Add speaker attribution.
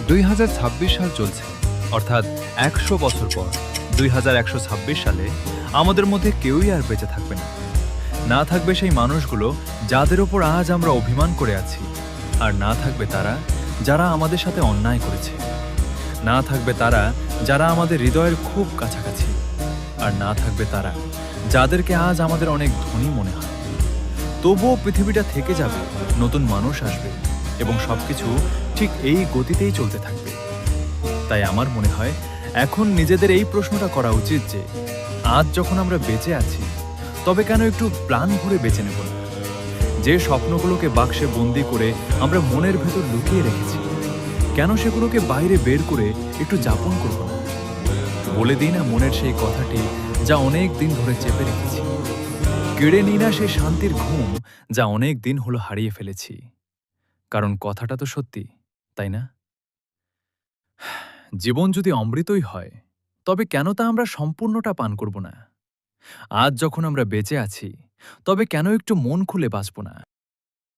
Speaker 1: 2026 সাল চলছে, অর্থাৎ 100 বছর পর 2126 সালে আমাদের মধ্যে কেউই আর বেঁচে থাকবে না। না থাকবে সেই মানুষগুলো যাদের ওপর আজ আমরা অভিমান করে আছি, আর না থাকবে তারা যারা আমাদের সাথে অন্যায় করেছে। না থাকবে তারা যারা আমাদের হৃদয়ের খুব কাছাকাছি, আর না থাকবে তারা যাদেরকে আজ আমাদের অনেক ধনী মনে হয়। তবুও পৃথিবীটা থেকে যাবে, নতুন মানুষ আসবে এবং সবকিছু ঠিক এই গতিতেই চলতে থাকবে। তাই আমার মনে হয় এখন নিজেদের এই প্রশ্নটা করা উচিত যে আজ যখন আমরা বেঁচে আছি, তবে কেন একটু প্ল্যান করে বেঁচে নেব না? যে স্বপ্নগুলোকে বাক্সে বন্দি করে আমরা মনের ভেতর লুকিয়ে রেখেছি, কেন সেগুলোকে বাইরে বের করে একটু যাপন করব না? বলে দিই না মনের সেই কথাটি যা অনেক দিন ধরে চেপে রেখেছি। কেড়ে নিই না সেই শান্তির ঘুম যা অনেক দিন হলো হারিয়ে ফেলেছি। কারণ কথাটা তো সত্যি, তাই না? জীবন যদি অমৃতই হয়, তবে কেন তা আমরা সম্পূর্ণটা পান করব না? আজ যখন আমরা বেঁচে আছি, তবে কেন একটু মন খুলে বাঁচব না?